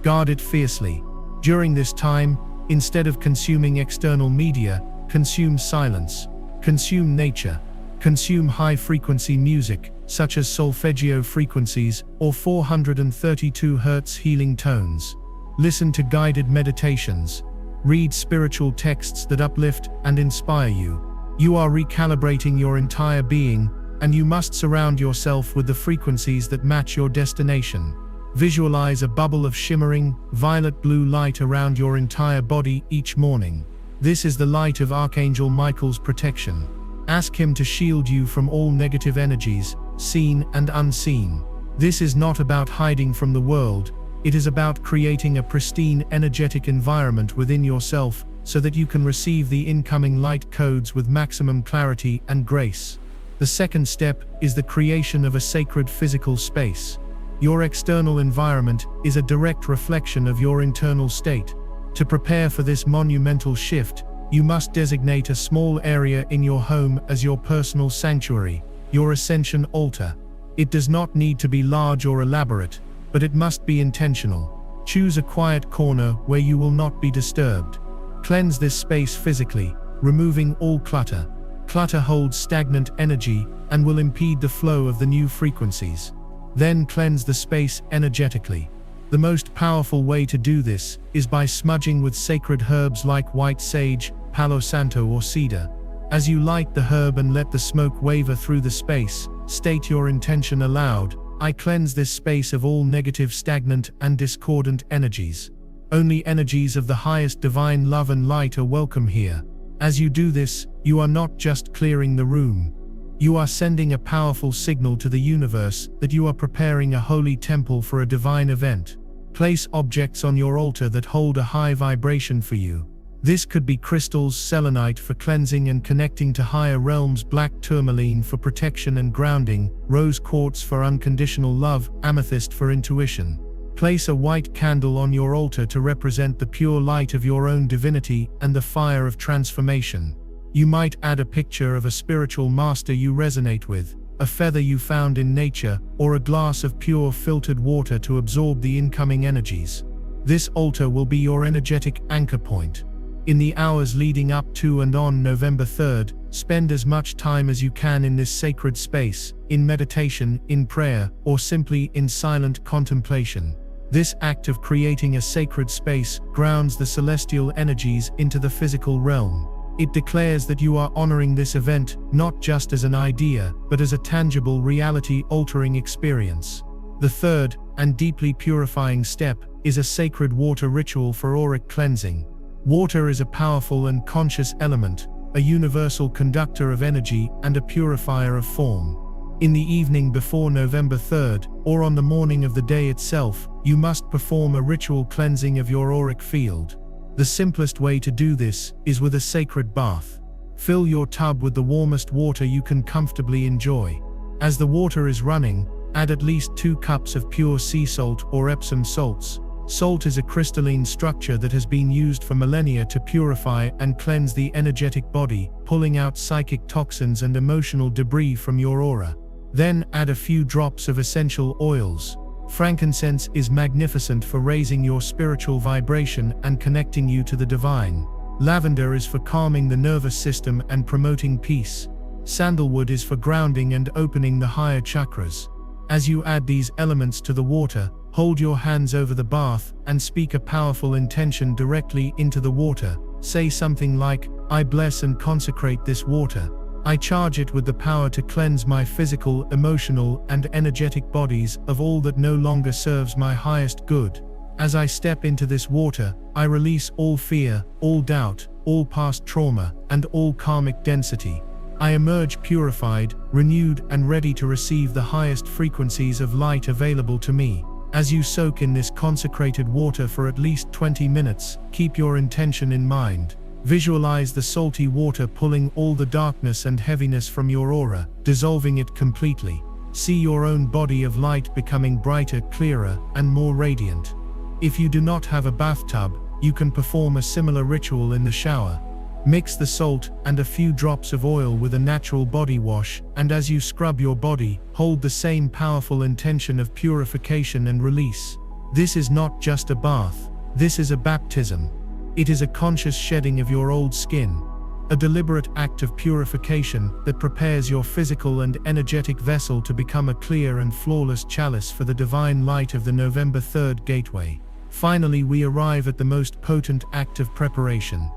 Guard it fiercely. During this time, instead of consuming external media, consume silence. Consume nature. Consume high-frequency music, such as solfeggio frequencies or 432 Hz healing tones. Listen to guided meditations. Read spiritual texts that uplift and inspire you. You are recalibrating your entire being, and you must surround yourself with the frequencies that match your destination. Visualize a bubble of shimmering, violet-blue light around your entire body each morning. This is the light of Archangel Michael's protection. Ask him to shield you from all negative energies, seen and unseen. This is not about hiding from the world. It is about creating a pristine energetic environment within yourself so that you can receive the incoming light codes with maximum clarity and grace. The second step is the creation of a sacred physical space. Your external environment is a direct reflection of your internal state. To prepare for this monumental shift, you must designate a small area in your home as your personal sanctuary, your Ascension altar. It does not need to be large or elaborate, but it must be intentional. Choose a quiet corner where you will not be disturbed. Cleanse this space physically, removing all clutter. Clutter holds stagnant energy and will impede the flow of the new frequencies. Then cleanse the space energetically. The most powerful way to do this is by smudging with sacred herbs like white sage, palo santo or cedar. As you light the herb and let the smoke waver through the space, state your intention aloud. I cleanse this space of all negative, stagnant, and discordant energies. Only energies of the highest divine love and light are welcome here. As you do this, you are not just clearing the room. You are sending a powerful signal to the universe that you are preparing a holy temple for a divine event. Place objects on your altar that hold a high vibration for you. This could be crystals, selenite for cleansing and connecting to higher realms, black tourmaline for protection and grounding, rose quartz for unconditional love, amethyst for intuition. Place a white candle on your altar to represent the pure light of your own divinity and the fire of transformation. You might add a picture of a spiritual master you resonate with, a feather you found in nature, or a glass of pure filtered water to absorb the incoming energies. This altar will be your energetic anchor point. In the hours leading up to and on November 3rd, spend as much time as you can in this sacred space, in meditation, in prayer, or simply in silent contemplation. This act of creating a sacred space grounds the celestial energies into the physical realm. It declares that you are honoring this event not just as an idea, but as a tangible reality-altering experience. The third, and deeply purifying step, is a sacred water ritual for auric cleansing. Water is a powerful and conscious element, a universal conductor of energy and a purifier of form. In the evening before November 3rd, or on the morning of the day itself, you must perform a ritual cleansing of your auric field. The simplest way to do this is with a sacred bath. Fill your tub with the warmest water you can comfortably enjoy. As the water is running, add at least 2 cups of pure sea salt or Epsom salts. Salt is a crystalline structure that has been used for millennia to purify and cleanse the energetic body, pulling out psychic toxins and emotional debris from your aura. Then add a few drops of essential oils. Frankincense is magnificent for raising your spiritual vibration and connecting you to the divine. Lavender is for calming the nervous system and promoting peace. Sandalwood is for grounding and opening the higher chakras. As you add these elements to the water, hold your hands over the bath and speak a powerful intention directly into the water. Say something like, "I bless and consecrate this water. I charge it with the power to cleanse my physical, emotional, and energetic bodies of all that no longer serves my highest good. As I step into this water, I release all fear, all doubt, all past trauma, and all karmic density. I emerge purified, renewed, and ready to receive the highest frequencies of light available to me." As you soak in this consecrated water for at least 20 minutes, keep your intention in mind. Visualize the salty water pulling all the darkness and heaviness from your aura, dissolving it completely. See your own body of light becoming brighter, clearer, and more radiant. If you do not have a bathtub, you can perform a similar ritual in the shower. Mix the salt and a few drops of oil with a natural body wash, and as you scrub your body, hold the same powerful intention of purification and release. This is not just a bath. This is a baptism. It is a conscious shedding of your old skin, a deliberate act of purification that prepares your physical and energetic vessel to become a clear and flawless chalice for the divine light of the November 3rd gateway. Finally, we arrive at the most potent act of preparation,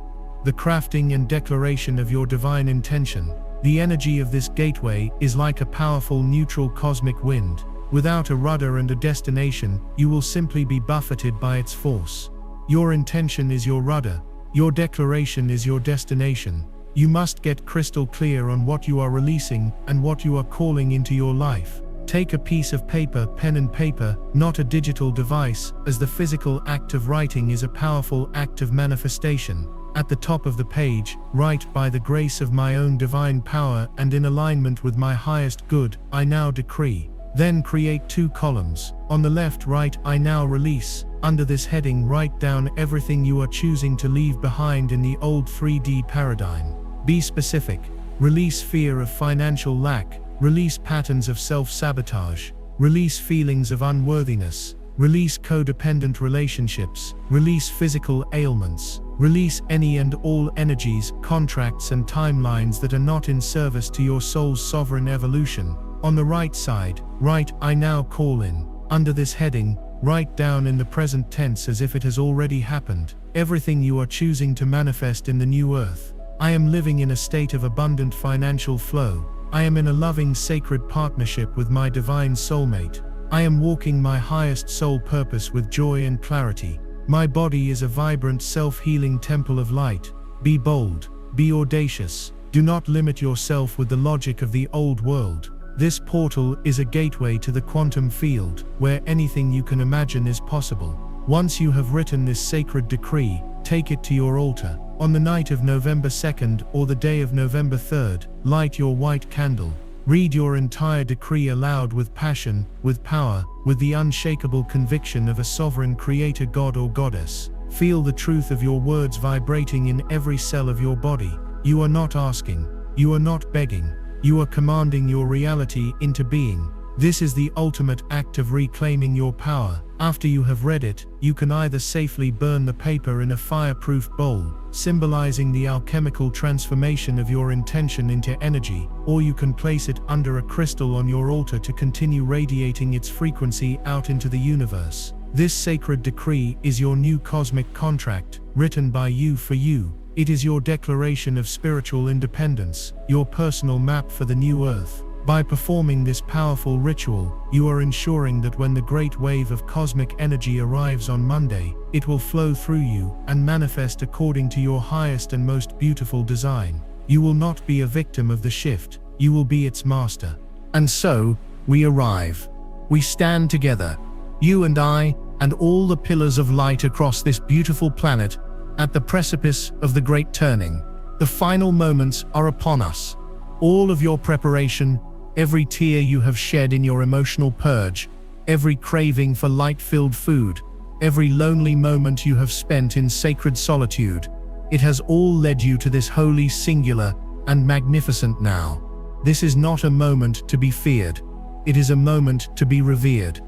the crafting and declaration of your divine intention. The energy of this gateway is like a powerful neutral cosmic wind. Without a rudder and a destination, you will simply be buffeted by its force. Your intention is your rudder. Your declaration is your destination. You must get crystal clear on what you are releasing and what you are calling into your life. Take a piece of paper, pen and paper, not a digital device, as the physical act of writing is a powerful act of manifestation. At the top of the page, write, "By the grace of my own divine power and in alignment with my highest good, I now decree." Then create 2 columns. On the left, write, "I now release." Under this heading, write down everything you are choosing to leave behind in the old 3D paradigm. Be specific. Release fear of financial lack. Release patterns of self-sabotage. Release feelings of unworthiness. Release codependent relationships. Release physical ailments. Release any and all energies, contracts, and timelines that are not in service to your soul's sovereign evolution. On the right side, write, "I now call in." Under this heading, write down in the present tense as if it has already happened, everything you are choosing to manifest in the new earth. I am living in a state of abundant financial flow. I am in a loving sacred partnership with my divine soulmate. I am walking my highest soul purpose with joy and clarity. My body is a vibrant self-healing temple of light. Be bold. Be audacious. Do not limit yourself with the logic of the old world. This portal is a gateway to the quantum field, where anything you can imagine is possible. Once you have written this sacred decree, take it to your altar. On the night of November 2nd or the day of November 3rd, light your white candle. Read your entire decree aloud with passion, with power, with the unshakable conviction of a sovereign creator god or goddess. Feel the truth of your words vibrating in every cell of your body. You are not asking. You are not begging. You are commanding your reality into being. This is the ultimate act of reclaiming your power. After you have read it, you can either safely burn the paper in a fireproof bowl, symbolizing the alchemical transformation of your intention into energy, or you can place it under a crystal on your altar to continue radiating its frequency out into the universe. This sacred decree is your new cosmic contract, written by you for you. It is your declaration of spiritual independence, your personal map for the new earth. By performing this powerful ritual, you are ensuring that when the great wave of cosmic energy arrives on Monday, it will flow through you and manifest according to your highest and most beautiful design. You will not be a victim of the shift, you will be its master. And so, we arrive. We stand together, you and I, and all the pillars of light across this beautiful planet, at the precipice of the great turning. The final moments are upon us. All of your preparation, every tear you have shed in your emotional purge, every craving for light-filled food, every lonely moment you have spent in sacred solitude, it has all led you to this holy, singular, and magnificent now. This is not a moment to be feared. It is a moment to be revered.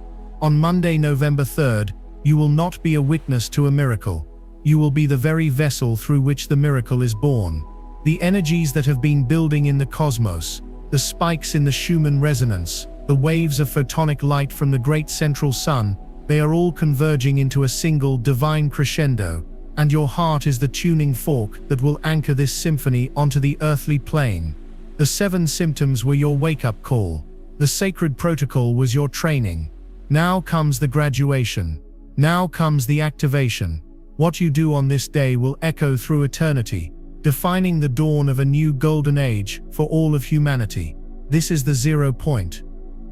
On Monday, November 3rd, you will not be a witness to a miracle. You will be the very vessel through which the miracle is born. The energies that have been building in the cosmos, the spikes in the Schumann resonance, the waves of photonic light from the great central sun, they are all converging into a single divine crescendo, and your heart is the tuning fork that will anchor this symphony onto the earthly plane. The 7 symptoms were your wake-up call. The sacred protocol was your training. Now comes the graduation. Now comes the activation. What you do on this day will echo through eternity, defining the dawn of a new golden age for all of humanity. This is the 0 point.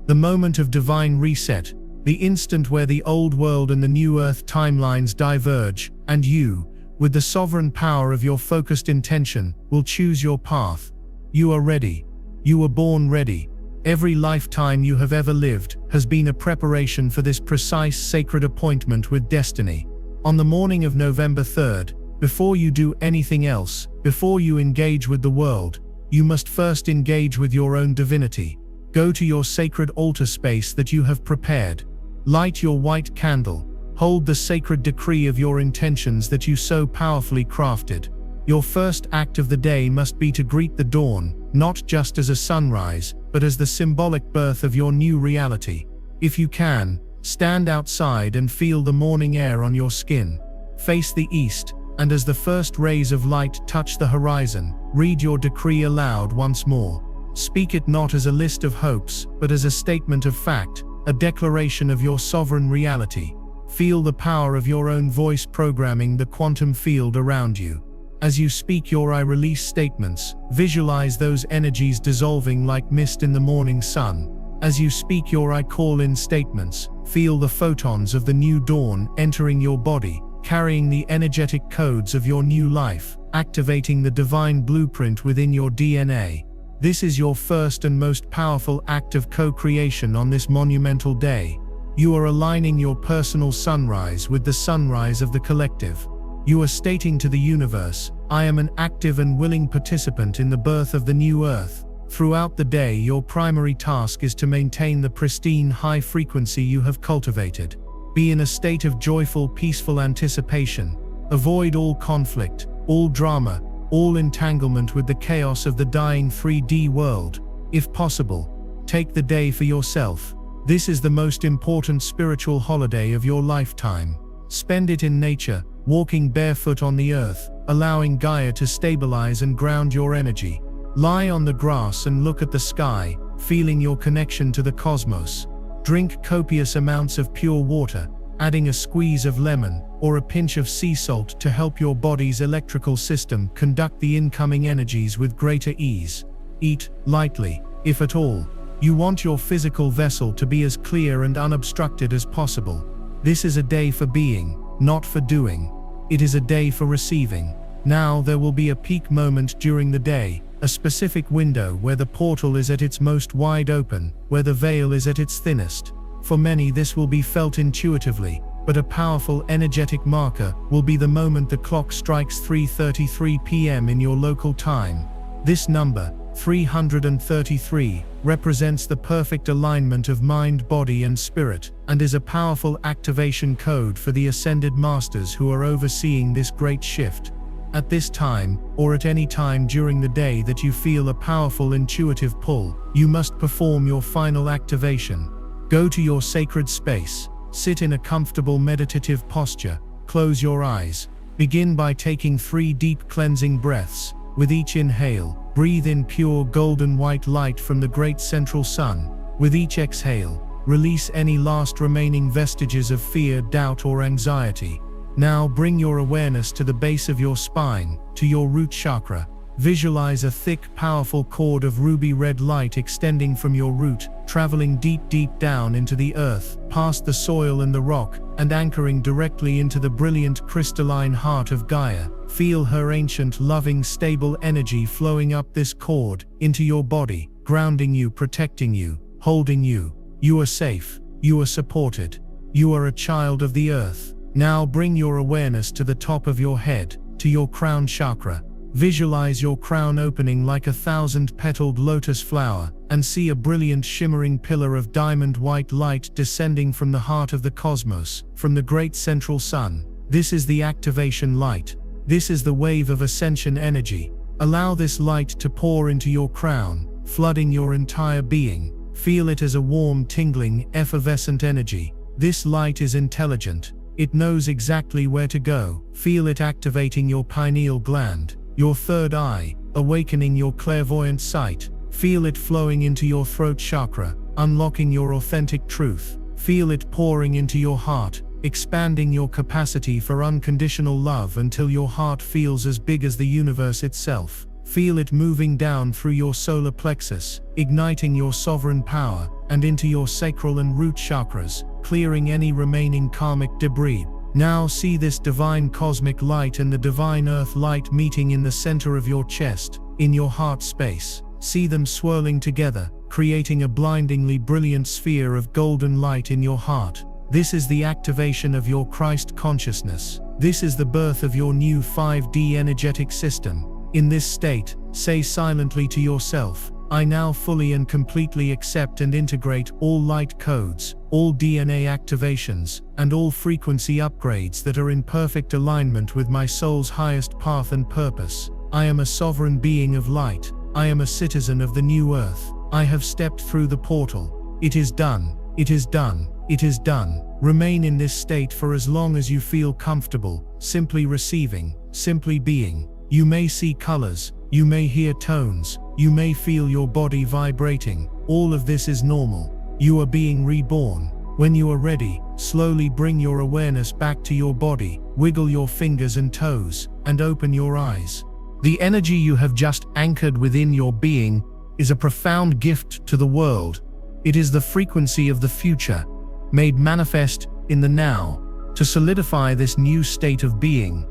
The moment of divine reset, the instant where the old world and the new earth timelines diverge, and you, with the sovereign power of your focused intention, will choose your path. You are ready. You were born ready. Every lifetime you have ever lived has been a preparation for this precise sacred appointment with destiny. On the morning of November 3rd, before you do anything else, before you engage with the world, you must first engage with your own divinity. Go to your sacred altar space that you have prepared. Light your white candle. Hold the sacred decree of your intentions that you so powerfully crafted. Your first act of the day must be to greet the dawn, not just as a sunrise, but as the symbolic birth of your new reality. If you can, stand outside and feel the morning air on your skin. Face the east, and as the first rays of light touch the horizon, read your decree aloud once more. Speak it not as a list of hopes, but as a statement of fact, a declaration of your sovereign reality. Feel the power of your own voice programming the quantum field around you. As you speak your I release statements, visualize those energies dissolving like mist in the morning sun. As you speak your I call in statements, feel the photons of the new dawn entering your body, carrying the energetic codes of your new life, activating the divine blueprint within your DNA. This is your first and most powerful act of co-creation on this monumental day. You are aligning your personal sunrise with the sunrise of the collective. You are stating to the universe, I am an active and willing participant in the birth of the new earth. Throughout the day, your primary task is to maintain the pristine high frequency you have cultivated. Be in a state of joyful, peaceful anticipation. Avoid all conflict, all drama, all entanglement with the chaos of the dying 3D world. If possible, take the day for yourself. This is the most important spiritual holiday of your lifetime. Spend it in nature, walking barefoot on the earth, allowing Gaia to stabilize and ground your energy. Lie on the grass and look at the sky, feeling your connection to the cosmos. Drink copious amounts of pure water, adding a squeeze of lemon or a pinch of sea salt to help your body's electrical system conduct the incoming energies with greater ease. Eat lightly, if at all. You want your physical vessel to be as clear and unobstructed as possible. This is a day for being, not for doing. It is a day for receiving. Now there will be a peak moment during the day, a specific window where the portal is at its most wide open, where the veil is at its thinnest. For many this will be felt intuitively, but a powerful energetic marker will be the moment the clock strikes 3:33 p.m. in your local time. This number, 333, represents the perfect alignment of mind, body, and spirit, and is a powerful activation code for the ascended masters who are overseeing this great shift. At this time, or at any time during the day that you feel a powerful intuitive pull, you must perform your final activation. Go to your sacred space, Sit in a comfortable meditative posture. Close your eyes. Begin by taking 3 deep cleansing breaths. With each inhale, breathe in pure golden white light from the great central sun. With each exhale, release any last remaining vestiges of fear, doubt, or anxiety. Now bring your awareness to the base of your spine, to your root chakra. Visualize a thick, powerful cord of ruby red light extending from your root, traveling deep down into the earth, past the soil and the rock, and anchoring directly into the brilliant crystalline heart of Gaia. Feel her ancient, loving, stable energy flowing up this cord, into your body, grounding you, protecting you, holding you. You are safe. You are supported. You are a child of the earth. Now bring your awareness to the top of your head, to your crown chakra. Visualize your crown opening like a 1,000-petaled lotus flower, and see a brilliant shimmering pillar of diamond white light descending from the heart of the cosmos, from the great central sun. This is the activation light. This is the wave of ascension energy. Allow this light to pour into your crown, flooding your entire being. Feel it as a warm, tingling, effervescent energy. This light is intelligent. It knows exactly where to go. Feel it activating your pineal gland, your third eye, awakening your clairvoyant sight. Feel it flowing into your throat chakra, unlocking your authentic truth. Feel it pouring into your heart, expanding your capacity for unconditional love until your heart feels as big as the universe itself. Feel it moving down through your solar plexus, igniting your sovereign power, and into your sacral and root chakras, clearing any remaining karmic debris. Now see this divine cosmic light and the divine earth light meeting in the center of your chest, in your heart space. See them swirling together, creating a blindingly brilliant sphere of golden light in your heart. This is the activation of your Christ consciousness. This is the birth of your new 5D energetic system. In this state, say silently to yourself, I now fully and completely accept and integrate all light codes, all DNA activations, and all frequency upgrades that are in perfect alignment with my soul's highest path and purpose. I am a sovereign being of light. I am a citizen of the new earth. I have stepped through the portal. It is done. It is done. It is done. Remain in this state for as long as you feel comfortable, simply receiving, simply being. You may see colors, you may hear tones, you may feel your body vibrating. All of this is normal. You are being reborn. When you are ready, slowly bring your awareness back to your body, wiggle your fingers and toes, and open your eyes. The energy you have just anchored within your being is a profound gift to the world. It is the frequency of the future, made manifest in the now. To solidify this new state of being,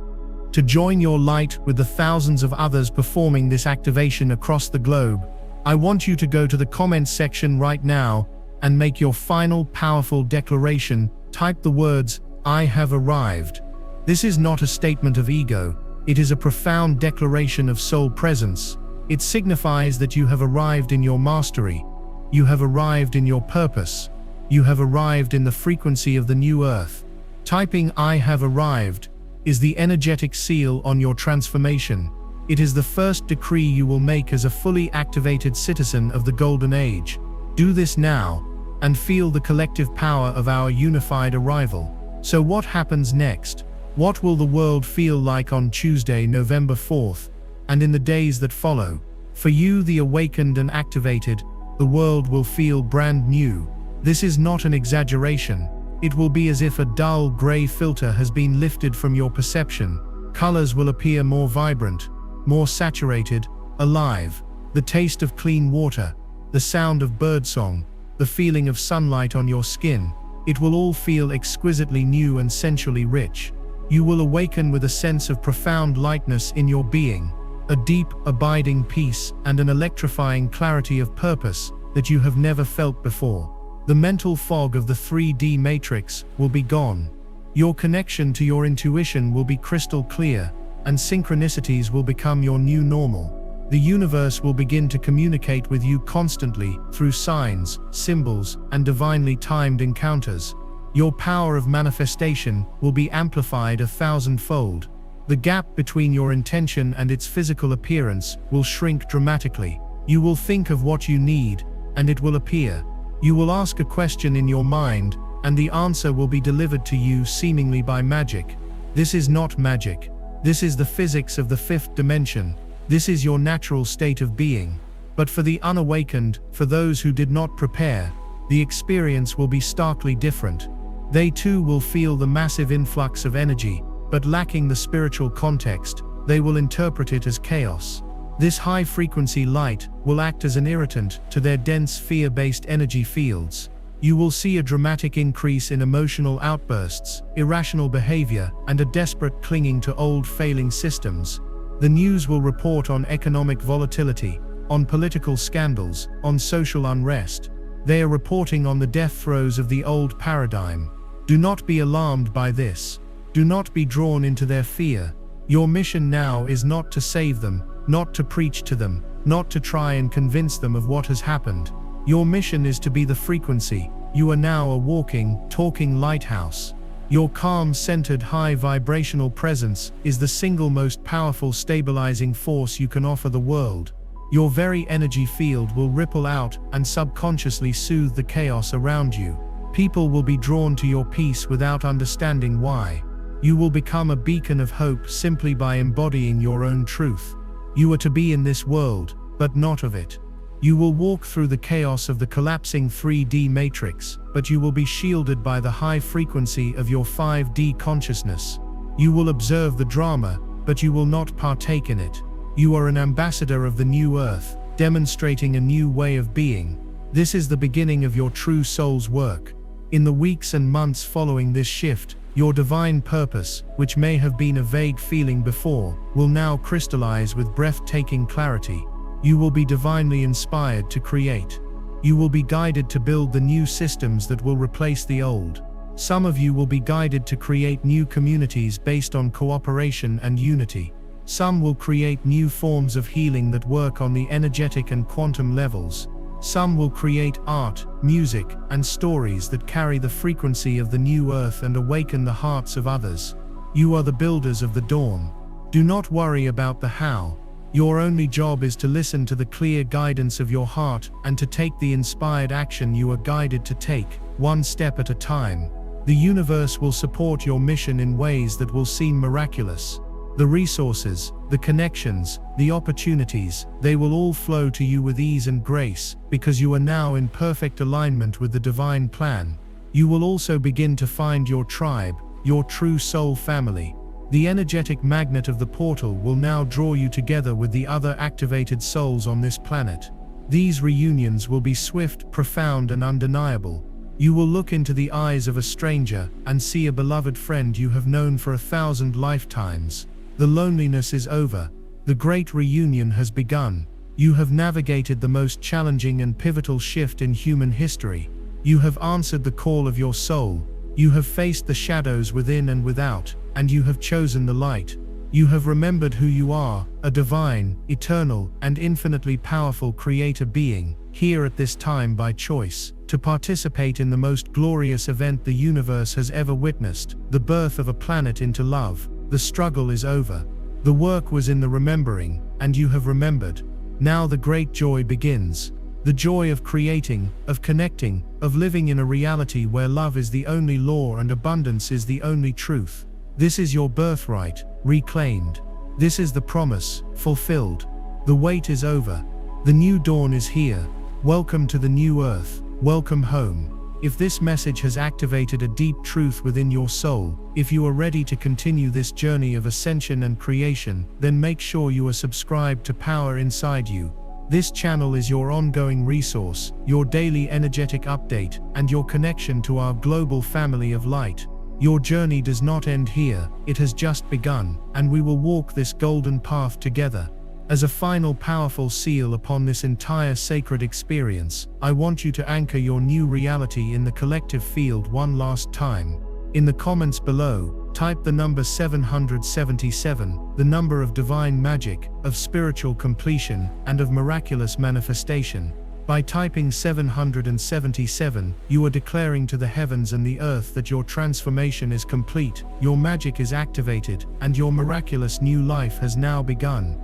to join your light with the thousands of others performing this activation across the globe, I want you to go to the comments section right now and make your final powerful declaration. Type the words, I have arrived. This is not a statement of ego. It is a profound declaration of soul presence. It signifies that you have arrived in your mastery. You have arrived in your purpose. You have arrived in the frequency of the new earth. Typing I have arrived is the energetic seal on your transformation. It is the first decree you will make as a fully activated citizen of the Golden Age. Do this now, and feel the collective power of our unified arrival. So what happens next? What will the world feel like on Tuesday, November 4th, and in the days that follow? For you, the awakened and activated, the world will feel brand new. This is not an exaggeration. It will be as if a dull gray filter has been lifted from your perception. Colors will appear more vibrant, more saturated, alive. The taste of clean water, the sound of birdsong, the feeling of sunlight on your skin, it will all feel exquisitely new and sensually rich. You will awaken with a sense of profound lightness in your being, a deep, abiding peace and an electrifying clarity of purpose that you have never felt before. The mental fog of the 3D matrix will be gone. Your connection to your intuition will be crystal clear, and synchronicities will become your new normal. The universe will begin to communicate with you constantly through signs, symbols, and divinely timed encounters. Your power of manifestation will be amplified 1,000-fold. The gap between your intention and its physical appearance will shrink dramatically. You will think of what you need, and it will appear. You will ask a question in your mind, and the answer will be delivered to you seemingly by magic. This is not magic. This is the physics of the fifth dimension. This is your natural state of being. But for the unawakened, for those who did not prepare, the experience will be starkly different. They too will feel the massive influx of energy, but lacking the spiritual context, they will interpret it as chaos. This high-frequency light will act as an irritant to their dense fear-based energy fields. You will see a dramatic increase in emotional outbursts, irrational behavior, and a desperate clinging to old failing systems. The news will report on economic volatility, on political scandals, on social unrest. They are reporting on the death throes of the old paradigm. Do not be alarmed by this. Do not be drawn into their fear. Your mission now is not to save them, not to preach to them, not to try and convince them of what has happened. Your mission is to be the frequency. You are now a walking, talking lighthouse. Your calm, centered, high vibrational presence is the single most powerful stabilizing force you can offer the world. Your very energy field will ripple out and subconsciously soothe the chaos around you. People will be drawn to your peace without understanding why. You will become a beacon of hope simply by embodying your own truth. You are to be in this world, but not of it. You will walk through the chaos of the collapsing 3D matrix, but you will be shielded by the high frequency of your 5D consciousness. You will observe the drama, but you will not partake in it. You are an ambassador of the new earth, demonstrating a new way of being. This is the beginning of your true soul's work. In the weeks and months following this shift, your divine purpose, which may have been a vague feeling before, will now crystallize with breathtaking clarity. You will be divinely inspired to create. You will be guided to build the new systems that will replace the old. Some of you will be guided to create new communities based on cooperation and unity. Some will create new forms of healing that work on the energetic and quantum levels. Some will create art, music, and stories that carry the frequency of the new earth and awaken the hearts of others. You are the builders of the dawn. Do not worry about the how. Your only job is to listen to the clear guidance of your heart and to take the inspired action you are guided to take, one step at a time. The universe will support your mission in ways that will seem miraculous. The resources, the connections, the opportunities, they will all flow to you with ease and grace, because you are now in perfect alignment with the divine plan. You will also begin to find your tribe, your true soul family. The energetic magnet of the portal will now draw you together with the other activated souls on this planet. These reunions will be swift, profound, and undeniable. You will look into the eyes of a stranger and see a beloved friend you have known for 1,000 lifetimes. The loneliness is over. The great reunion has begun. You have navigated the most challenging and pivotal shift in human history. You have answered the call of your soul. You have faced the shadows within and without, and you have chosen the light. You have remembered who you are, a divine, eternal, and infinitely powerful creator being, here at this time by choice, to participate in the most glorious event the universe has ever witnessed, the birth of a planet into love. The struggle is over. The work was in the remembering, and you have remembered. Now the great joy begins. The joy of creating, of connecting, of living in a reality where love is the only law and abundance is the only truth. This is your birthright, reclaimed. This is the promise, fulfilled. The wait is over. The new dawn is here. Welcome to the new earth. Welcome home. If this message has activated a deep truth within your soul, if you are ready to continue this journey of ascension and creation, then make sure you are subscribed to Power Inside You. This channel is your ongoing resource, your daily energetic update, and your connection to our global family of light. Your journey does not end here, it has just begun, and we will walk this golden path together. As a final powerful seal upon this entire sacred experience, I want you to anchor your new reality in the collective field one last time. In the comments below, type the number 777, the number of divine magic, of spiritual completion, and of miraculous manifestation. By typing 777, you are declaring to the heavens and the earth that your transformation is complete, your magic is activated, and your miraculous new life has now begun.